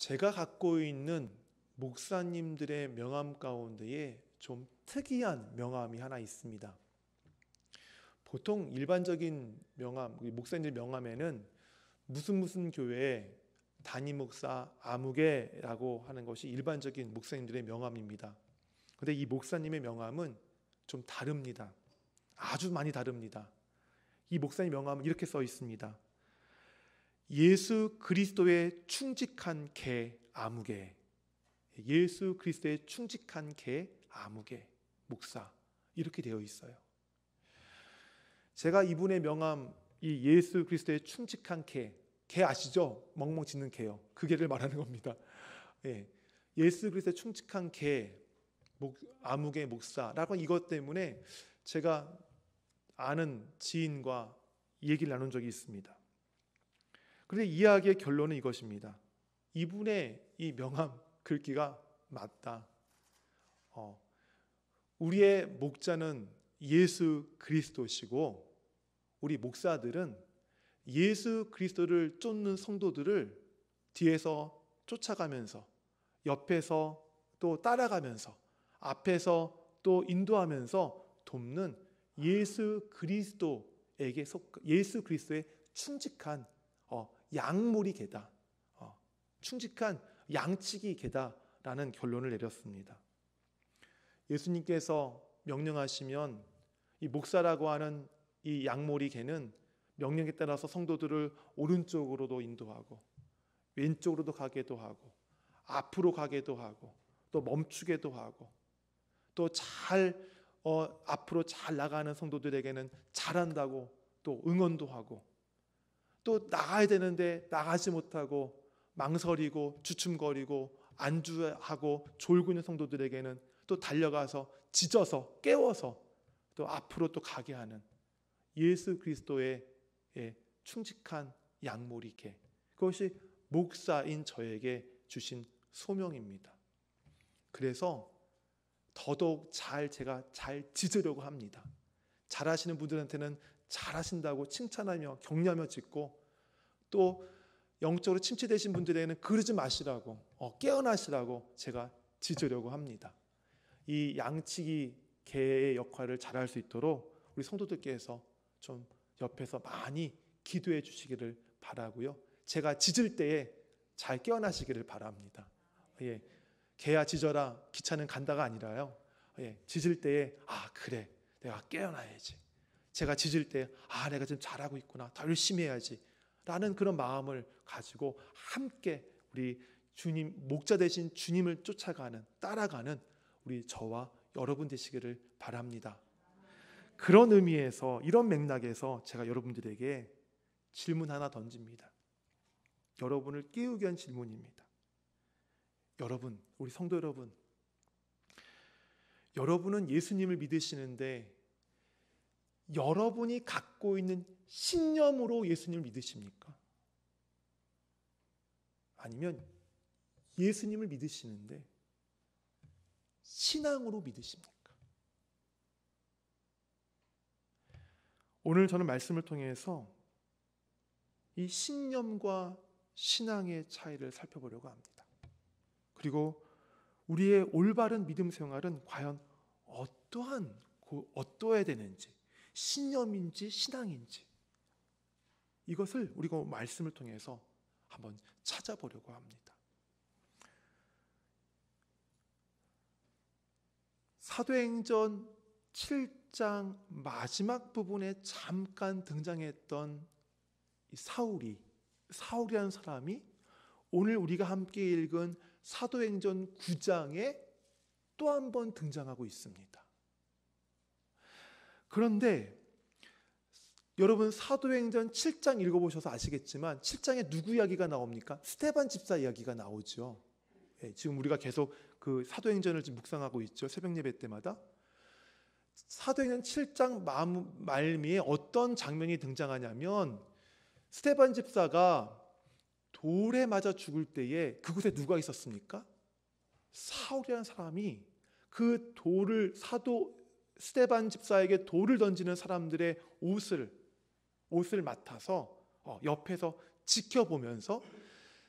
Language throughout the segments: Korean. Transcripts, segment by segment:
제가 갖고 있는 목사님들의 명함 가운데에 좀 특이한 명함이 하나 있습니다. 보통 일반적인 명함, 목사님들 명함에는 무슨 교회 담임 목사 아무개라고 하는 것이 일반적인 목사님들의 명함입니다. 그런데 이 목사님의 명함은 좀 다릅니다. 아주 많이 다릅니다. 이 목사님 명함은 이렇게 써 있습니다. 예수 그리스도의 충직한 개 아무개. 예수 그리스도의 충직한 개 아무개 목사, 이렇게 되어 있어요. 제가 이분의 명함, 이 예수 그리스도의 충직한 개 아시죠? 멍멍 짖는 개요. 그 개를 말하는 겁니다. 예수 그리스도의 충직한 개 아무개 목사라고 이것 때문에 제가 아는 지인과 얘기를 나눈 적이 있습니다. 그런데 이야기의 결론은 이것입니다. 이분의 이 명함 글귀가 맞다. 우리의 목자는 예수 그리스도시고 우리 목사들은 예수 그리스도를 쫓는 성도들을 뒤에서 쫓아가면서 옆에서 또 따라가면서 앞에서 또 인도하면서 돕는 예수 그리스도의 충직한 양무리 개다. 충직한 양치기 개다라는 결론을 내렸습니다. 예수님께서 명령하시면 이 목사라고 하는 이 양모리 개는 명령에 따라서 성도들을 오른쪽으로도 인도하고 왼쪽으로도 가게도 하고 앞으로 가게도 하고 또 멈추게도 하고 또 앞으로 잘 나가는 성도들에게는 잘한다고 또 응원도 하고 또 나가야 되는데 나가지 못하고 망설이고 주춤거리고 안주하고 졸고 있는 성도들에게는 또 달려가서 짖어서 깨워서 또 앞으로 또 가게 하는 예수 그리스도의 충직한 양모리개, 그것이 목사인 저에게 주신 소명입니다. 그래서 더더욱 제가 잘 짖으려고 합니다. 잘하시는 분들한테는 잘하신다고 칭찬하며 격려하며 짖고, 또 영적으로 침체되신 분들에게는 그러지 마시라고 깨어나시라고 제가 짖으려고 합니다. 이 양치기 개의 역할을 잘할 수 있도록 우리 성도들께서 좀 옆에서 많이 기도해 주시기를 바라고요. 제가 짖을 때에 잘 깨어나시기를 바랍니다. 개야 짖어라 기차는 간다가 아니라요. 짖을 때에 그래 내가 깨어나야지. 제가 짖을 때 내가 지금 잘하고 있구나, 더 열심히 해야지 라는 그런 마음을 가지고 함께 우리 주님, 목자 되신 주님을 따라가는 우리 저와 여러분 되시기를 바랍니다. 그런 의미에서, 이런 맥락에서 제가 여러분들에게 질문 하나 던집니다. 여러분을 깨우기 위한 질문입니다. 여러분, 우리 성도 여러분, 여러분은 예수님을 믿으시는데 여러분이 갖고 있는 신념으로 예수님을 믿으십니까? 아니면 예수님을 믿으시는데 신앙으로 믿으십니까? 오늘 저는 말씀을 통해서 이 신념과 신앙의 차이를 살펴보려고 합니다. 그리고 우리의 올바른 믿음 생활은 과연 어떠해야 되는지, 신념인지 신앙인지, 이것을 우리가 말씀을 통해서 한번 찾아보려고 합니다. 사도행전 7장 마지막 부분에 잠깐 등장했던 이 사울이라는 사람이 오늘 우리가 함께 읽은 사도행전 9장에 또 한 번 등장하고 있습니다. 그런데 여러분 사도행전 7장 읽어보셔서 아시겠지만 7장에 누구 이야기가 나옵니까? 스데반 집사 이야기가 나오죠. 지금 우리가 계속 그 사도행전을 지금 묵상하고 있죠. 새벽 예배 때마다. 사도행전 7장 말미에 어떤 장면이 등장하냐면 스데반 집사가 돌에 맞아 죽을 때에 그곳에 누가 있었습니까? 사울이라는 사람이 그 돌을 스데반 집사에게 돌을 던지는 사람들의 옷을 맡아서 옆에서 지켜보면서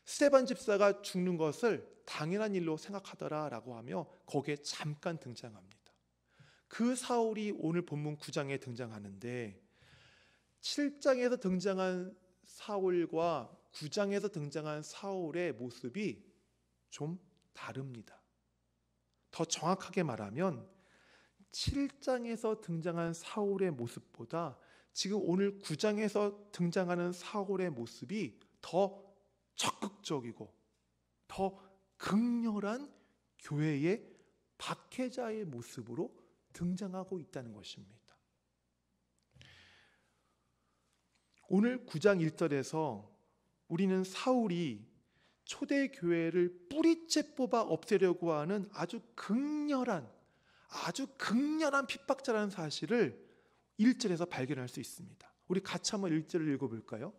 스데반 집사가 죽는 것을 당연한 일로 생각하더라라고 하며 거기에 잠깐 등장합니다. 그 사울이 오늘 본문 9장에 등장하는데 7장에서 등장한 사울과 9장에서 등장한 사울의 모습이 좀 다릅니다. 더 정확하게 말하면 7장에서 등장한 사울의 모습보다 지금 오늘 9장에서 등장하는 사울의 모습이 더 적극적이고 더 극렬한 교회의 박해자의 모습으로 등장하고 있다는 것입니다. 오늘 9장 1절에서 우리는 사울이 초대교회를 뿌리째 뽑아 없애려고 하는 아주 극렬한 핍박자라는 사실을 1절에서 발견할 수 있습니다. 우리 같이 한번 1절을 읽어볼까요?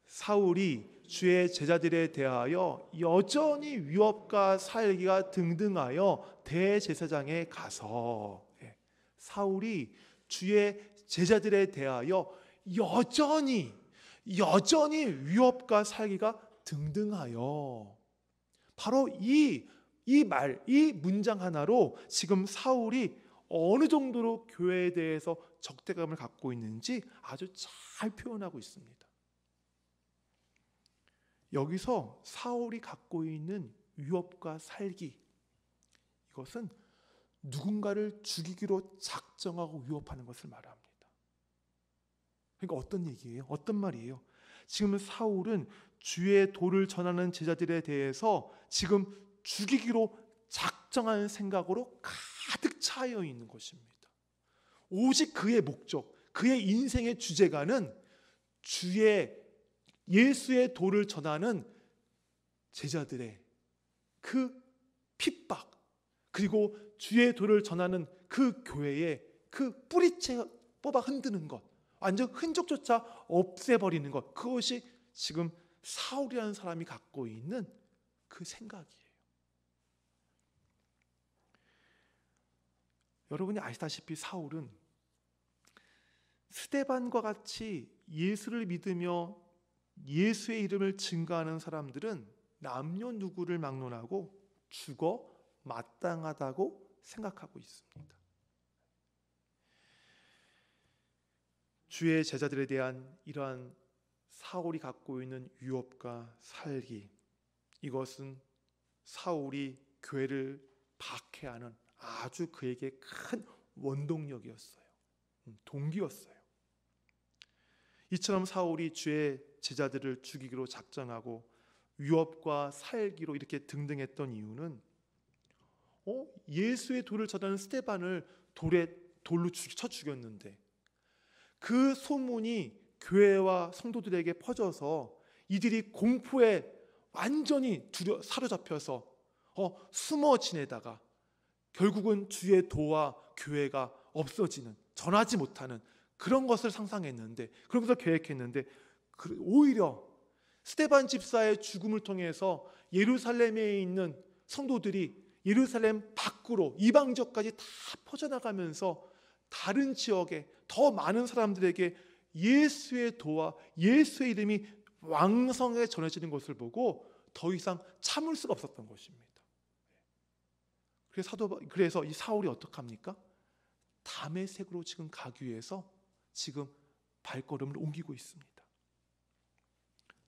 사울이 주의 제자들에 대하여 여전히 위협과 살기가 등등하여 대제사장에 가서, 사울이 주의 제자들에 대하여 여전히 위협과 살기가 등등하여, 바로 이 문장 하나로 지금 사울이 어느 정도로 교회에 대해서 적대감을 갖고 있는지 아주 잘 표현하고 있습니다. 여기서 사울이 갖고 있는 위협과 살기, 이것은 누군가를 죽이기로 작정하고 위협하는 것을 말합니다. 그러니까 어떤 얘기예요? 어떤 말이에요? 지금 사울은 주의 도를 전하는 제자들에 대해서 지금 죽이기로 작정한 생각으로 가득 차여 있는 것입니다. 오직 그의 목적, 그의 인생의 주제가는 예수의 도를 전하는 제자들의 그 핍박, 그리고 주의 도를 전하는 그 교회의 그 뿌리채 뽑아 흔드는 것, 완전 흔적조차 없애버리는 것, 그것이 지금 사울이라는 사람이 갖고 있는 그 생각이에요. 여러분이 아시다시피 사울은 스데반과 같이 예수를 믿으며 예수의 이름을 증거하는 사람들은 남녀노소를 막론하고 죽어 마땅하다고 생각하고 있습니다. 주의 제자들에 대한 이러한 사울이 갖고 있는 위협과 살기, 이것은 사울이 교회를 박해하는 아주 그에게 큰 원동력이었어요. 동기였어요. 이처럼 사울이 주의 제자들을 죽이기로 작정하고 위협과 살기로 이렇게 등등했던 이유는 예수의 도를 전하는 스데반을 돌로 쳐 죽였는데 그 소문이 교회와 성도들에게 퍼져서 이들이 공포에 완전히 사로잡혀서 숨어 지내다가 결국은 주의 도와 교회가 없어지는, 전하지 못하는 그런 것을 상상했는데, 그러면서 계획했는데, 오히려 스데반 집사의 죽음을 통해서 예루살렘에 있는 성도들이 예루살렘 밖으로 이방 지역까지 다 퍼져나가면서 다른 지역에 더 많은 사람들에게 예수의 도와 예수의 이름이 왕성하게 전해지는 것을 보고 더 이상 참을 수가 없었던 것입니다. 그래서 이 사울이 어떡합니까? 다메섹으로 지금 가기 위해서 지금 발걸음을 옮기고 있습니다.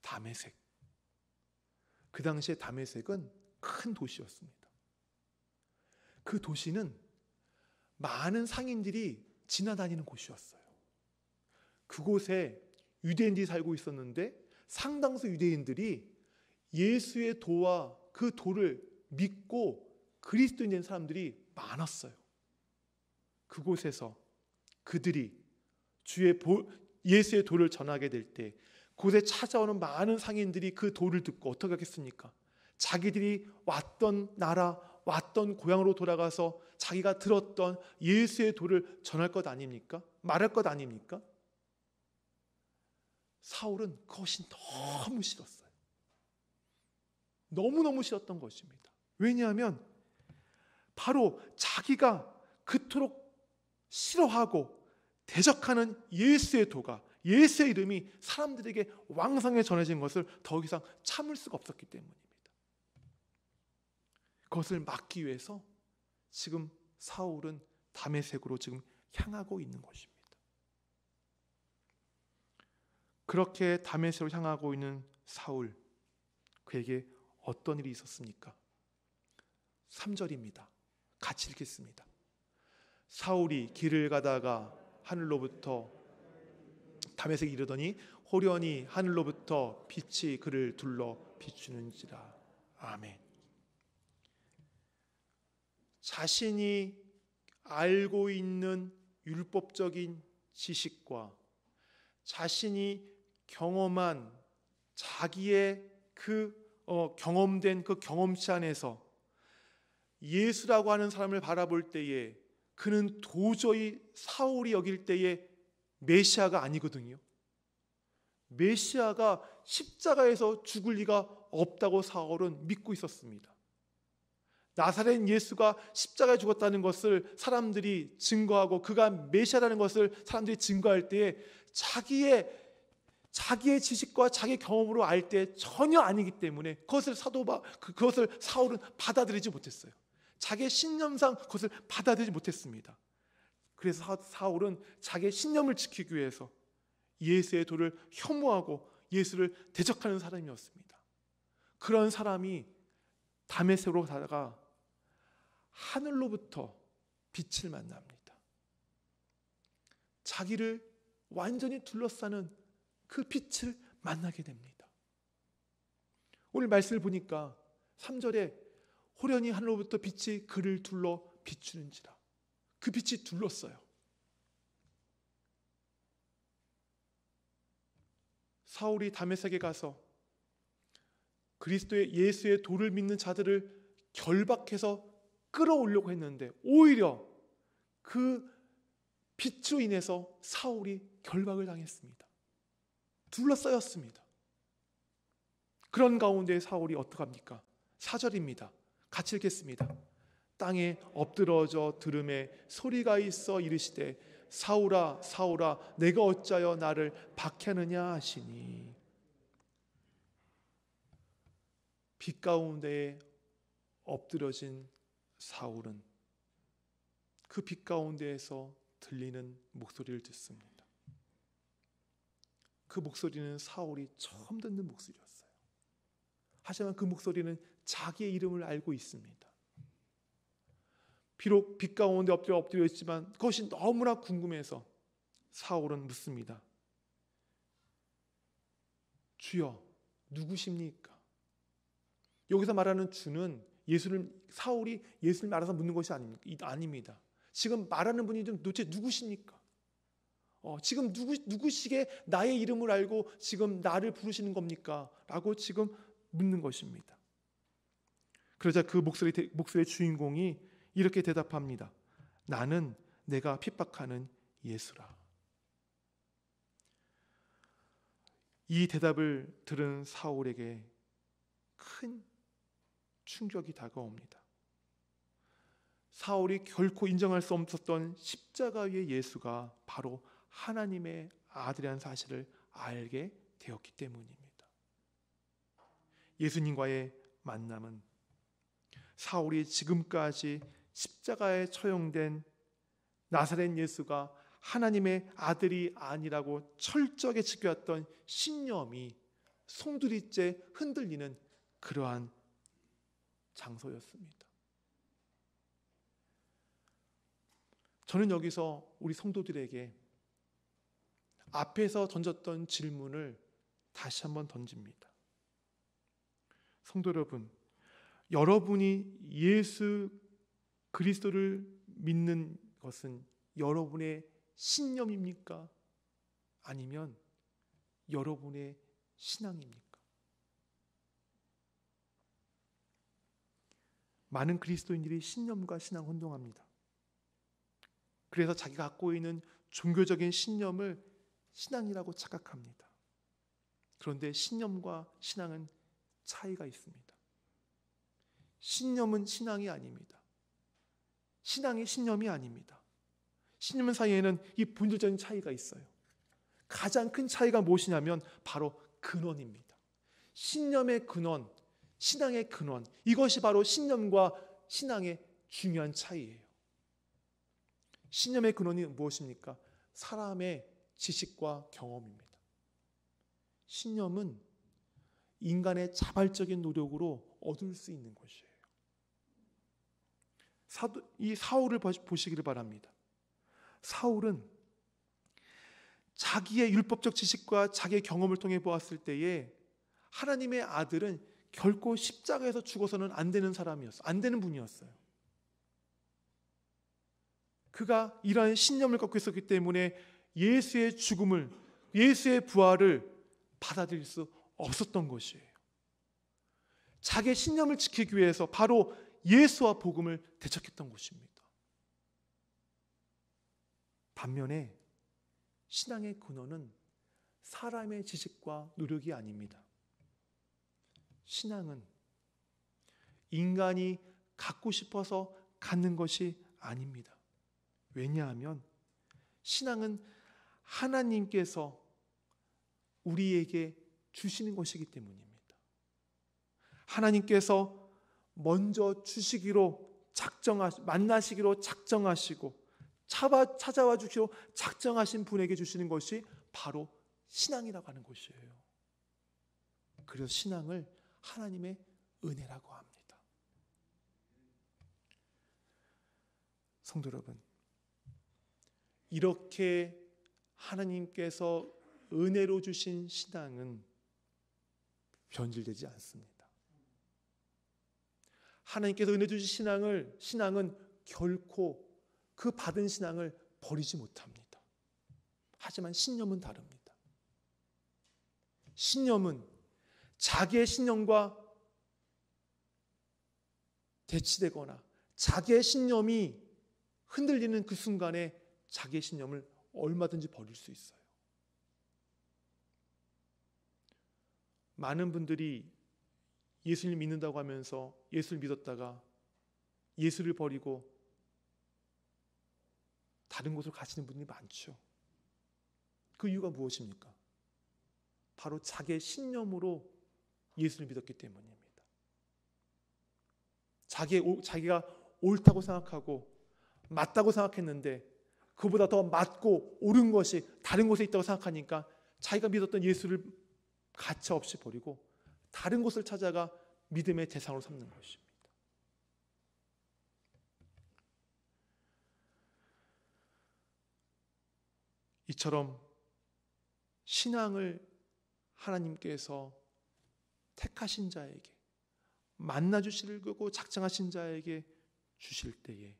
다메섹. 그 당시에 다메섹은 큰 도시였습니다. 그 도시는 많은 상인들이 지나다니는 곳이었어요. 그곳에 유대인들이 살고 있었는데 상당수 유대인들이 예수의 도와 그 도를 믿고 그리스도인 된 사람들이 많았어요. 그곳에서 그들이 예수의 도를 전하게 될 때 그곳에 찾아오는 많은 상인들이 그 도를 듣고 어떻게 하겠습니까? 자기들이 왔던 나라, 왔던 고향으로 돌아가서 자기가 들었던 예수의 도를 전할 것 아닙니까? 말할 것 아닙니까? 사울은 그것이 너무 싫었어요. 너무너무 싫었던 것입니다. 왜냐하면 바로 자기가 그토록 싫어하고 대적하는 예수의 도가, 예수의 이름이 사람들에게 왕성하게 전해진 것을 더 이상 참을 수가 없었기 때문입니다. 그것을 막기 위해서 지금 사울은 다메섹으로 지금 향하고 있는 것입니다. 그렇게 다메섹으로 향하고 있는 사울, 그에게 어떤 일이 있었습니까? 3절입니다. 같이 읽겠습니다. 사울이 길을 가다가 하늘로부터 다메섹에 이르더니 호련히 하늘로부터 빛이 그를 둘러 비추는지라. 아멘. 자신이 알고 있는 율법적인 지식과 자신이 경험한 자기의 경험된 그 경험치 안에서 예수라고 하는 사람을 바라볼 때에 그는 도저히 사울이 여길 때에 메시아가 아니거든요. 메시아가 십자가에서 죽을 리가 없다고 사울은 믿고 있었습니다. 나사렛 예수가 십자가에 죽었다는 것을 사람들이 증거하고 그가 메시아라는 것을 사람들이 증거할 때에 자기의 지식과 자기 경험으로 알 때 전혀 아니기 때문에 그것을 사울은 받아들이지 못했어요. 자기의 신념상 그것을 받아들이지 못했습니다. 그래서 사울은 자기의 신념을 지키기 위해서 예수의 도를 혐오하고 예수를 대적하는 사람이었습니다. 그런 사람이 다메섹으로 가다가 하늘로부터 빛을 만납니다. 자기를 완전히 둘러싸는 그 빛을 만나게 됩니다. 오늘 말씀을 보니까 3절에 호련히 하늘로부터 빛이 그를 둘러 비추는지라. 그 빛이 둘렀어요. 사울이 다메섹에 가서 그리스도의 예수의 도를 믿는 자들을 결박해서 끌어오려고 했는데 오히려 그 빛으로 인해서 사울이 결박을 당했습니다. 둘러싸였습니다. 그런 가운데 사울이 어떡합니까? 4절입니다. 같이 읽겠습니다. 땅에 엎드러져 들음에 소리가 있어 이르시되 사울아 사울아 내가 어찌하여 나를 박해하느냐 하시니. 빛 가운데에 엎드러진 사울은 그 빛 가운데에서 들리는 목소리를 듣습니다. 그 목소리는 사울이 처음 듣는 목소리였어요. 하지만 그 목소리는 자기의 이름을 알고 있습니다. 비록 빛 가운데 엎드려 있지만 그것이 너무나 궁금해서 사울은 묻습니다. 주여 누구십니까? 여기서 말하는 주는 사울이 예수를 알아서 묻는 것이 아닙니다. 지금 말하는 분이 도대체 누구십니까? 지금 누구시게 나의 이름을 알고 지금 나를 부르시는 겁니까? 라고 지금 묻는 것입니다. 그러자 그 목소리의 주인공이 이렇게 대답합니다. 나는 내가 핍박하는 예수라. 이 대답을 들은 사울에게 큰 충격이 다가옵니다. 사울이 결코 인정할 수 없었던 십자가 위의 예수가 바로 하나님의 아들이라는 사실을 알게 되었기 때문입니다. 예수님과의 만남은 사울이 지금까지 십자가에 처형된 나사렛 예수가 하나님의 아들이 아니라고 철저하게 지켜왔던 신념이 송두리째 흔들리는 그러한 장소였습니다. 저는 여기서 우리 성도들에게 앞에서 던졌던 질문을 다시 한번 던집니다. 성도 여러분, 여러분이 예수 그리스도를 믿는 것은 여러분의 신념입니까? 아니면 여러분의 신앙입니까? 많은 그리스도인들이 신념과 신앙 혼동합니다. 그래서 자기가 갖고 있는 종교적인 신념을 신앙이라고 착각합니다. 그런데 신념과 신앙은 차이가 있습니다. 신념은 신앙이 아닙니다. 신앙이 신념이 아닙니다. 신념 사이에는 이 본질적인 차이가 있어요. 가장 큰 차이가 무엇이냐면 바로 근원입니다. 신념의 근원, 신앙의 근원, 이것이 바로 신념과 신앙의 중요한 차이예요. 신념의 근원이 무엇입니까? 사람의 지식과 경험입니다. 신념은 인간의 자발적인 노력으로 얻을 수 있는 것이에요. 이 사울을 보시기를 바랍니다. 사울은 자기의 율법적 지식과 자기의 경험을 통해 보았을 때에 하나님의 아들은 결코 십자가에서 죽어서는 안 되는 사람이었어요. 안 되는 분이었어요. 그가 이러한 신념을 갖고 있었기 때문에 예수의 죽음을, 예수의 부활을 받아들일 수 없었던 것이에요. 자기의 신념을 지키기 위해서 바로 예수와 복음을 대적했던 것입니다. 반면에 신앙의 근원은 사람의 지식과 노력이 아닙니다. 신앙은 인간이 갖고 싶어서 갖는 것이 아닙니다. 왜냐하면 신앙은 하나님께서 우리에게 주시는 것이기 때문입니다. 하나님께서 먼저 주시기로 만나시기로 작정하시고 찾아와 주시고 작정하신 분에게 주시는 것이 바로 신앙이라고 하는 것이에요. 그래서 신앙을 하나님의 은혜라고 합니다. 성도 여러분, 이렇게 하나님께서 은혜로 주신 신앙은 변질되지 않습니다. 하나님께서 은혜 주신 신앙은 결코 그 받은 신앙을 버리지 못합니다. 하지만 신념은 다릅니다. 신념은 자기의 신념과 대치되거나 자기의 신념이 흔들리는 그 순간에 자기의 신념을 얼마든지 버릴 수 있어요. 많은 분들이 예수를 믿는다고 하면서 예수를 믿었다가 예수를 버리고 다른 곳으로 가시는 분들이 많죠. 그 이유가 무엇입니까? 바로 자기의 신념으로 예수를 믿었기 때문입니다. 자기가 옳다고 생각하고 맞다고 생각했는데 그보다 더 맞고 옳은 것이 다른 곳에 있다고 생각하니까 자기가 믿었던 예수를 가차없이 버리고 다른 곳을 찾아가 믿음의 대상으로 삼는 것입니다. 이처럼 신앙을 하나님께서 택하신 자에게 만나주시려고 작정하신 자에게 주실 때에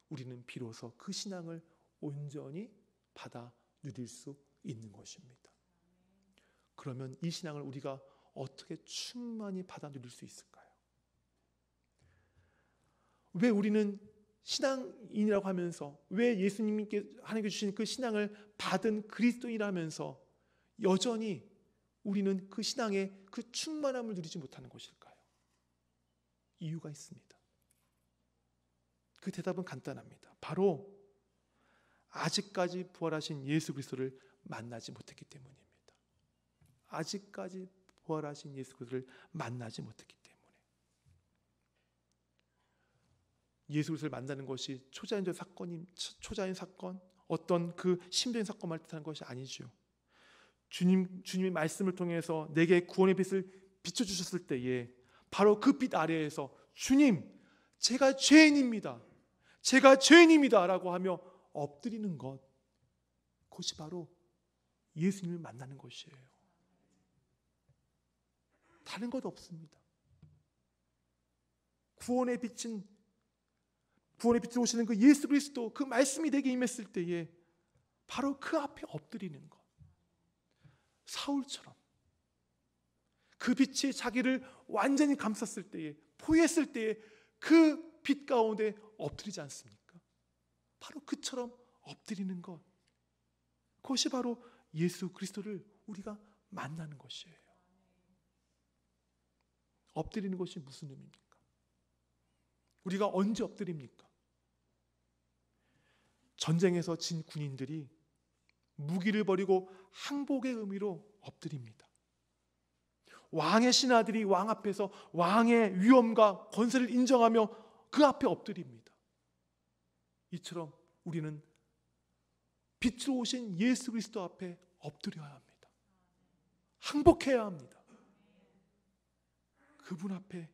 우리는 비로소 그 신앙을 온전히 받아 누릴 수 있는 것입니다. 그러면 이 신앙을 우리가 어떻게 충만히 받아 누릴 수 있을까요? 왜 우리는 신앙인이라고 하면서, 왜 예수님께 하나님께 주신 그 신앙을 받은 그리스도인이라면서 여전히 우리는 그 신앙의 그 충만함을 누리지 못하는 것일까요? 이유가 있습니다. 그 대답은 간단합니다. 바로 아직까지 부활하신 예수 그리스도를 만나지 못했기 때문입니다. 아직까지 부활하신 예수 그리스도를 만나지 못했기 때문에. 예수 그리스도를 만나는 것이 초자연적 초자연 사건, 어떤 그 심적인 사건만 뜻하는 것이 아니죠. 주님의 말씀을 통해서 내게 구원의 빛을 비춰주셨을 때에 바로 그 빛 아래에서 주님, 제가 죄인입니다. 제가 죄인입니다 라고 하며 엎드리는 것, 그것이 바로 예수님을 만나는 것이에요. 다른 것 없습니다. 구원의 빛으로 오시는 그 예수 그리스도, 그 말씀이 내게 임했을 때에 바로 그 앞에 엎드리는 것. 사울처럼 그 빛이 자기를 완전히 감쌌을 때에, 포위했을 때에 그 빛 가운데 엎드리지 않습니까? 바로 그처럼 엎드리는 것, 그것이 바로 예수 그리스도를 우리가 만나는 것이에요. 엎드리는 것이 무슨 의미입니까? 우리가 언제 엎드립니까? 전쟁에서 진 군인들이 무기를 버리고 항복의 의미로 엎드립니다. 왕의 신하들이 왕 앞에서 왕의 위엄과 권세를 인정하며 그 앞에 엎드립니다. 이처럼 우리는 빛으로 오신 예수 그리스도 앞에 엎드려야 합니다. 항복해야 합니다. 그분 앞에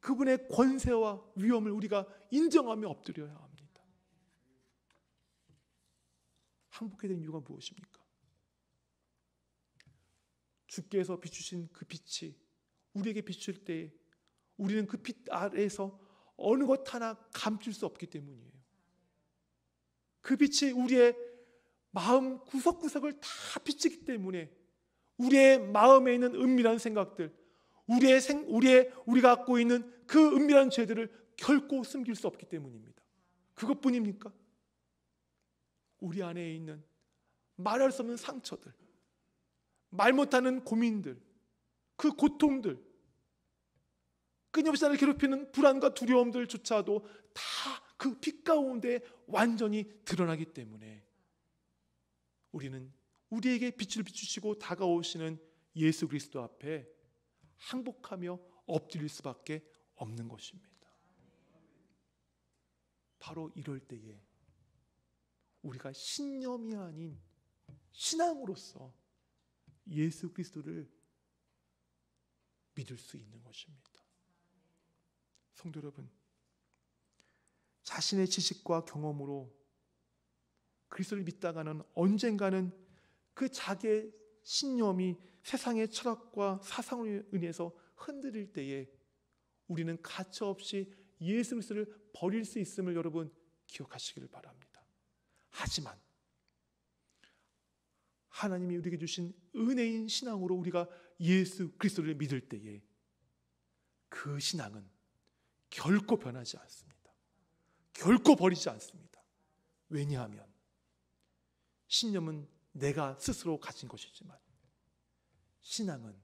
그분의 권세와 위엄을 우리가 인정하며 엎드려야 합니다. 항복해야 되는 이유가 무엇입니까? 주께서 비추신 그 빛이 우리에게 비출 때 우리는 그 빛 아래에서 어느 것 하나 감출 수 없기 때문이에요. 그 빛이 우리의 마음 구석구석을 다 비추기 때문에 우리의 마음에 있는 은밀한 생각들, 우리가 갖고 있는 그 은밀한 죄들을 결코 숨길 수 없기 때문입니다. 그것뿐입니까? 우리 안에 있는 말할 수 없는 상처들, 말 못하는 고민들, 그 고통들, 끊임없이 나를 괴롭히는 불안과 두려움들조차도 다 그 빛 가운데 완전히 드러나기 때문에 우리는 우리에게 빛을 비추시고 다가오시는 예수 그리스도 앞에 항복하며 엎드릴 수밖에 없는 것입니다. 바로 이럴 때에 우리가 신념이 아닌 신앙으로서 예수 그리스도를 믿을 수 있는 것입니다. 성도 여러분, 자신의 지식과 경험으로 그리스도를 믿다가는 언젠가는 그 자기의 신념이 세상의 철학과 사상으로 인해서 흔들릴 때에 우리는 가차없이 예수 그리스도를 버릴 수 있음을 여러분 기억하시기를 바랍니다. 하지만 하나님이 우리에게 주신 은혜인 신앙으로 우리가 예수 그리스도를 믿을 때에 그 신앙은 결코 변하지 않습니다. 결코 버리지 않습니다. 왜냐하면 신념은 내가 스스로 가진 것이지만 신앙은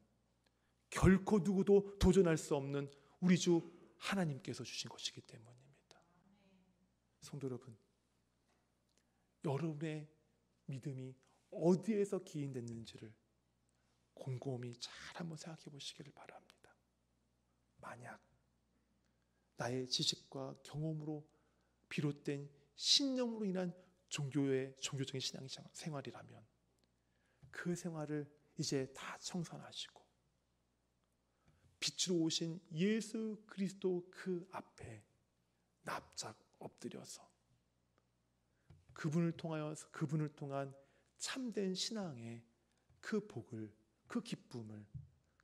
결코 누구도 도전할 수 없는 우리 주 하나님께서 주신 것이기 때문입니다. 성도 여러분, 여러분의 믿음이 어디에서 기인됐는지를 곰곰이 잘 한번 생각해 보시기를 바랍니다. 만약 나의 지식과 경험으로 비롯된 신념으로 인한 종교적인 신앙 생활이라면 그 생활을 이제 다 청산하시고 빛으로 오신 예수 그리스도 그 앞에 납작 엎드려서 그분을 통한 참된 신앙의 그 복을, 그 기쁨을,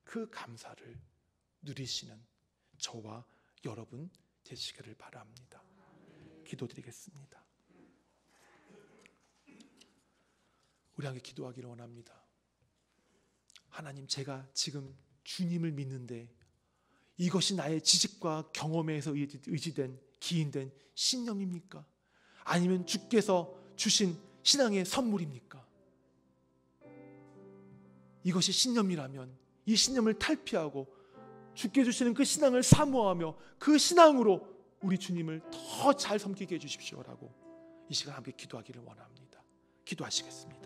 그 감사를 누리시는 저와 여러분 되시기를 바랍니다. 기도드리겠습니다. 우리 함께 기도하기를 원합니다. 하나님, 제가 지금 주님을 믿는데 이것이 나의 지식과 경험에서 의지된 기인된 신념입니까? 아니면 주께서 주신 신앙의 선물입니까? 이것이 신념이라면 이 신념을 탈피하고 주께 주시는 그 신앙을 사모하며 그 신앙으로 우리 주님을 더 잘 섬기게 해주십시오라고 이 시간 함께 기도하기를 원합니다. 기도하시겠습니다.